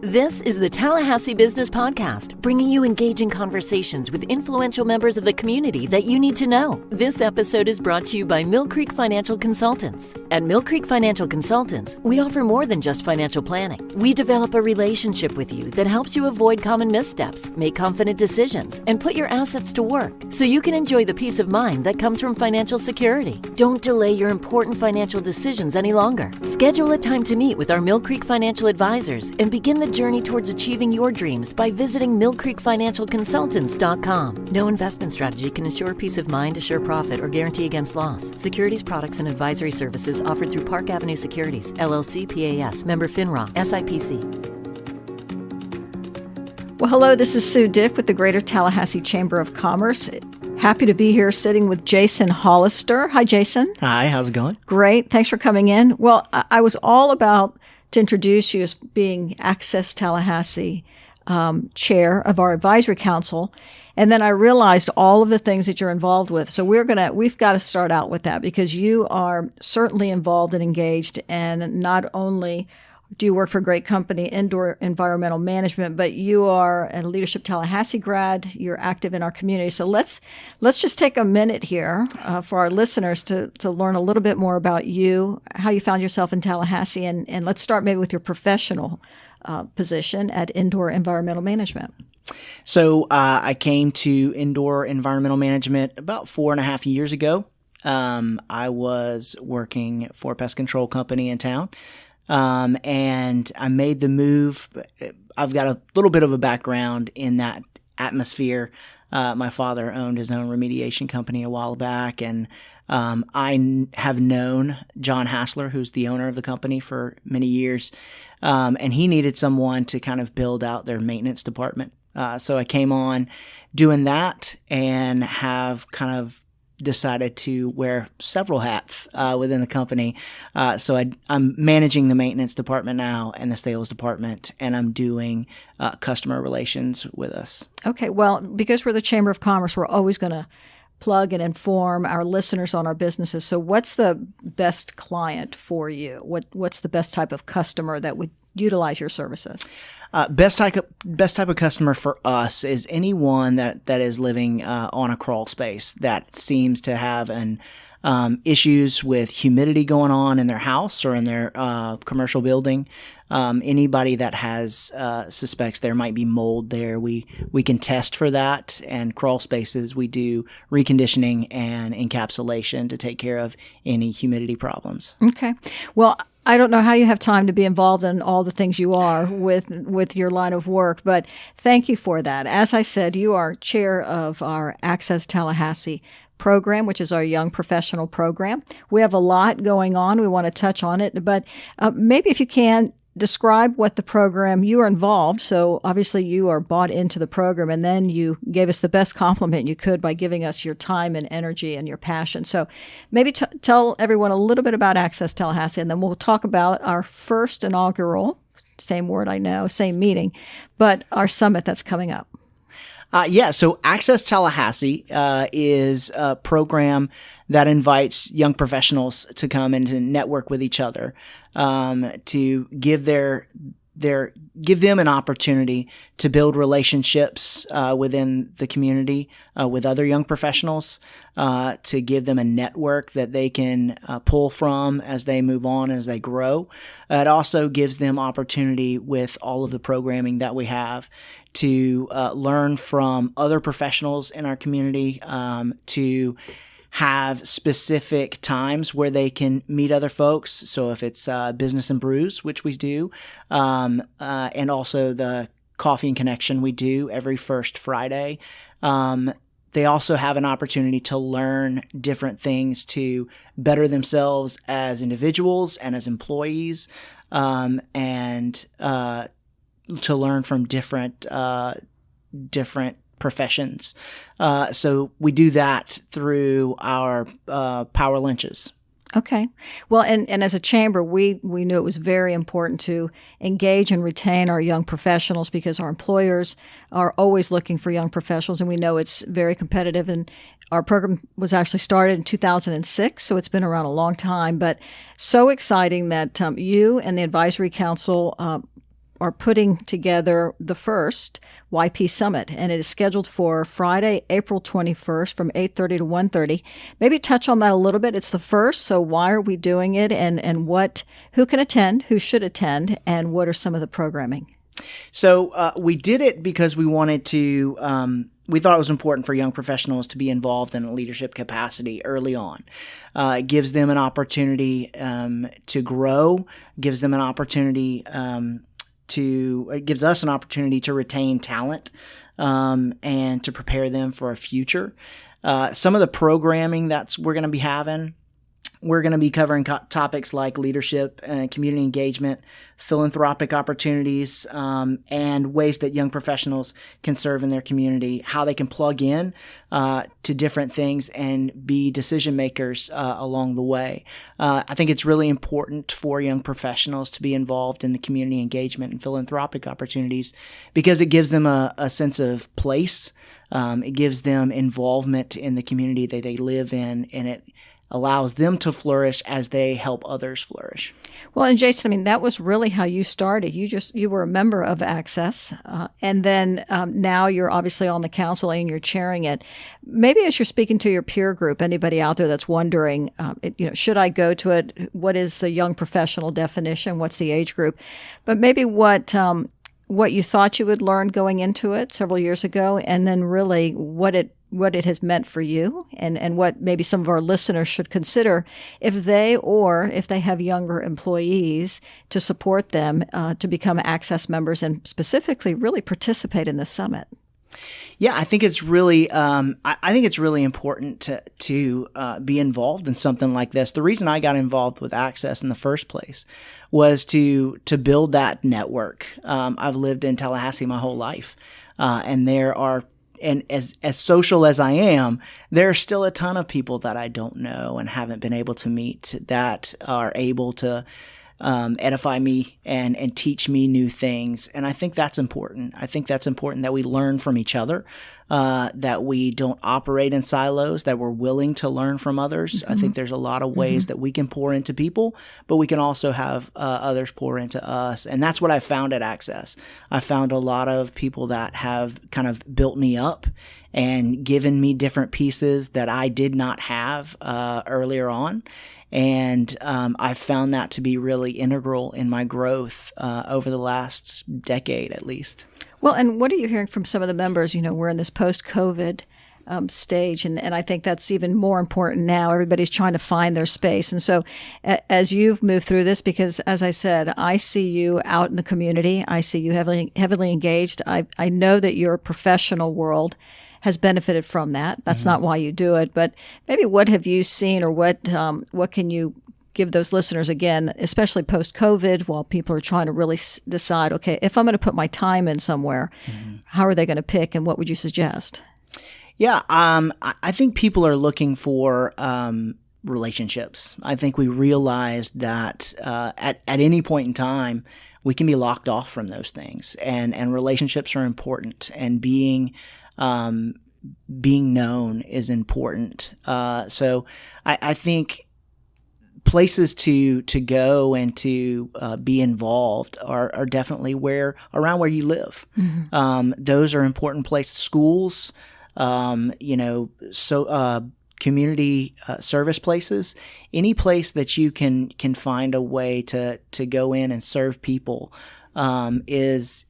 This is the Tallahassee Business Podcast, bringing you engaging conversations with influential members of the community that you need to know. This episode is brought to you by Mill Creek Financial Consultants. At Mill Creek Financial Consultants, we offer more than just financial planning. We develop a relationship with you that helps you avoid common missteps, make confident decisions, and put your assets to work so you can enjoy the peace of mind that comes from financial security. Don't delay your important financial decisions any longer. Schedule a time to meet with our Mill Creek Financial Advisors and begin the journey towards achieving your dreams by visiting millcreekfinancialconsultants.com. No investment strategy can ensure peace of mind, assure profit, or guarantee against loss. Securities, products, and advisory services offered through Park Avenue Securities, LLC, PAS, member FINRA, SIPC. Well, hello, this is Sue Dick with the Greater Tallahassee Chamber of Commerce. Happy to be here sitting with Jason Hollister. Hi, Jason. Hi, how's it going? Great. Thanks for coming in. Well, I was all about to introduce you as being Access Tallahassee chair of our advisory council. And then I realized all of the things that you're involved with. So we've got to start out with that because you are certainly involved and engaged. And not only do you work for a great company, Indoor Environmental Management, but you are a Leadership Tallahassee grad. You're active in our community. So let's just take a minute here for our listeners to learn a little bit more about you, how you found yourself in Tallahassee, and let's start maybe with your professional position at Indoor Environmental Management. So I came to Indoor Environmental Management about 4.5 years ago. I was working for a pest control company in town. And I made the move. I've got a little bit of a background in that atmosphere. My father owned his own remediation company a while back, and I have known John Hassler, who's the owner of the company, for many years, and he needed someone to kind of build out their maintenance department. So I came on doing that and have kind of decided to wear several hats within the company. So I'm managing the maintenance department now and the sales department, and I'm doing customer relations with us. Okay. Well, because we're the Chamber of Commerce, we're always going to plug and inform our listeners on our businesses. So what's the best client for you? What's the best type of customer that would utilize your services? Best type of customer for us is anyone that is living on a crawl space that seems to have issues with humidity going on in their house or in their commercial building. Anybody that has suspects there might be mold there, we can test for that. And crawl spaces, we do reconditioning and encapsulation to take care of any humidity problems. Okay. Well, I don't know how you have time to be involved in all the things you are with your line of work, but thank you for that. As I said, you are chair of our Access Tallahassee program, which is our young professional program. We have a lot going on. We want to touch on it, but maybe if you can describe what the program you are involved. So obviously you are bought into the program, and then you gave us the best compliment you could by giving us your time and energy and your passion. So maybe tell everyone a little bit about Access Tallahassee, and then we'll talk about our first inaugural, same word I know, same meeting, but our summit that's coming up. So Access Tallahassee is a program that invites young professionals to come and to network with each other, to give give them an opportunity to build relationships within the community with other young professionals, to give them a network that they can pull from as they move on, as they grow. It also gives them opportunity with all of the programming that we have to learn from other professionals in our community, to have specific times where they can meet other folks. So if it's Business and Brews, which we do, and also the Coffee and Connection we do every first Friday, they also have an opportunity to learn different things to better themselves as individuals and as employees, and to learn from different professions. So we do that through our power lunches. Okay. Well, and as a chamber, we knew it was very important to engage and retain our young professionals because our employers are always looking for young professionals, and we know it's very competitive. And our program was actually started in 2006, so it's been around a long time. But so exciting that you and the advisory council are putting together the first YP Summit, and it is scheduled for Friday, April 21st from 8:30 to 1:30. Maybe touch on that a little bit. It's the first, so why are we doing it, and who can attend, who should attend, and what are some of the programming? So we did it because we wanted to we thought it was important for young professionals to be involved in a leadership capacity early on. It gives them an opportunity to grow, gives them an opportunity it gives us an opportunity to retain talent and to prepare them for a future. Some of the programming that we're going to be having, we're going to be covering topics like leadership and community engagement, philanthropic opportunities, and ways that young professionals can serve in their community, how they can plug in to different things and be decision makers along the way. I think it's really important for young professionals to be involved in the community engagement and philanthropic opportunities because it gives them a sense of place. It gives them involvement in the community that they live in, and it allows them to flourish as they help others flourish. Well, and Jason, I mean, that was really how you started. You were a member of Access, and then now you're obviously on the council and you're chairing it. Maybe as you're speaking to your peer group, anybody out there that's wondering, should I go to it? What is the young professional definition? What's the age group? But maybe what you thought you would learn going into it several years ago, and then really what it has meant for you, and what maybe some of our listeners should consider if they have younger employees to support them to become Access members and specifically really participate in the summit. Yeah, I think it's really important to be involved in something like this. The reason I got involved with Access in the first place was to build that network. I've lived in Tallahassee my whole life, and there are. And as social as I am, there are still a ton of people that I don't know and haven't been able to meet that are able to edify me and teach me new things. And I think that's important. I think that's important that we learn from each other, that we don't operate in silos, that we're willing to learn from others. Mm-hmm. I think there's a lot of ways that we can pour into people, but we can also have others pour into us. And that's what I found at Access. I found a lot of people that have kind of built me up and given me different pieces that I did not have earlier on. And I found that to be really integral in my growth over the last decade, at least. Well, and what are you hearing from some of the members? We're in this post-COVID stage, and I think that's even more important now. Everybody's trying to find their space. And so as you've moved through this, because as I said, I see you out in the community. I see you heavily engaged. I know that your professional world has benefited from that. That's not why you do it, but maybe what have you seen, or what can you give those listeners, again, especially post-COVID, while people are trying to really decide, okay, if I'm going to put my time in somewhere, how are they going to pick, and what would you suggest? Yeah, I think people are looking for relationships. I think we realized that at any point in time, we can be locked off from those things, and relationships are important, and being known is important. So I think places to go and to be involved are definitely around where you live. Those are important places. Schools, community service places, any place that you can find a way to go in and serve people is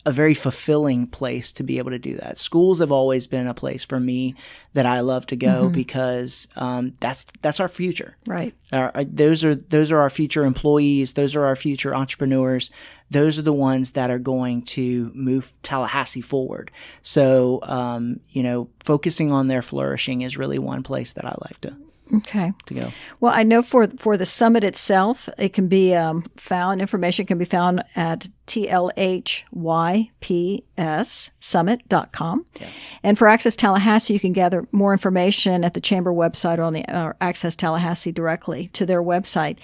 a very fulfilling place to be able to do that. Schools have always been a place for me that I love to go because that's our future. Right. Those are our future employees. Those are our future entrepreneurs. Those are the ones that are going to move Tallahassee forward. So, focusing on their flourishing is really one place that I like to go. Well, I know for the summit itself, it can be found. Information can be found at TLHYPSsummit.com. Yes. And for Access Tallahassee, you can gather more information at the Chamber website or on the Access Tallahassee directly to their website.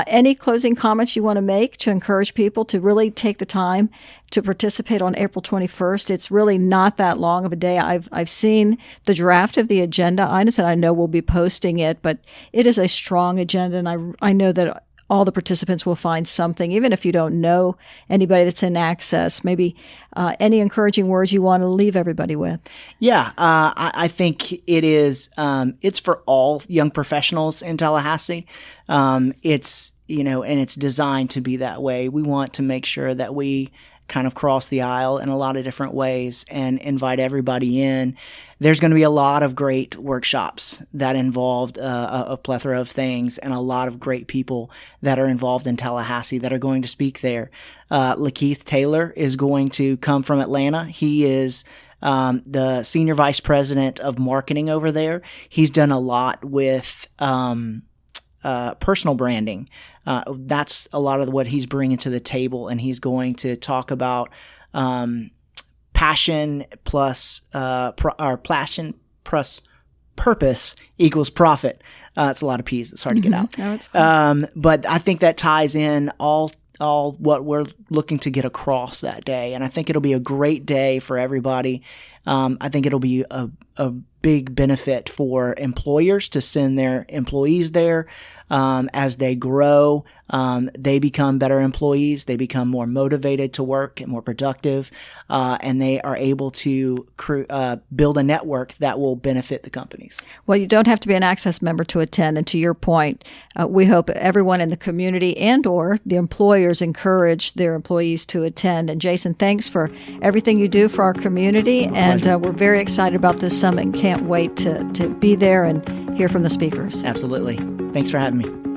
Any closing comments you want to make to encourage people to really take the time to participate on April 21st? It's really not that long of a day. I've seen the draft of the agenda items, and I know we'll be posting it, but it is a strong agenda, and I know that all the participants will find something, even if you don't know anybody that's in Access. Maybe any encouraging words you want to leave everybody with? Yeah, I think it is. It's for all young professionals in Tallahassee. It's and it's designed to be that way. We want to make sure that we kind of cross the aisle in a lot of different ways and invite everybody in. There's going to be a lot of great workshops that involved a plethora of things, and a lot of great people that are involved in Tallahassee that are going to speak there. Lakeith Taylor is going to come from Atlanta. He is the senior vice president of marketing over there. He's done a lot with personal branding. That's a lot of what he's bringing to the table, and he's going to talk about passion plus passion plus purpose equals profit. It's a lot of P's. It's hard to get out. No, it's fine. But I think that ties in all what we're looking to get across that day, and I think it'll be a great day for everybody. I think it'll be a big benefit for employers to send their employees there. As they grow, they become better employees. They become more motivated to work and more productive, and they are able to build a network that will benefit the companies. Well, you don't have to be an Access member to attend. And to your point, we hope everyone in the community and or the employers encourage their employees to attend. And Jason, thanks for everything you do for our community. And we're very excited about this summit and can't wait to be there and hear from the speakers. Absolutely. Thanks for having me.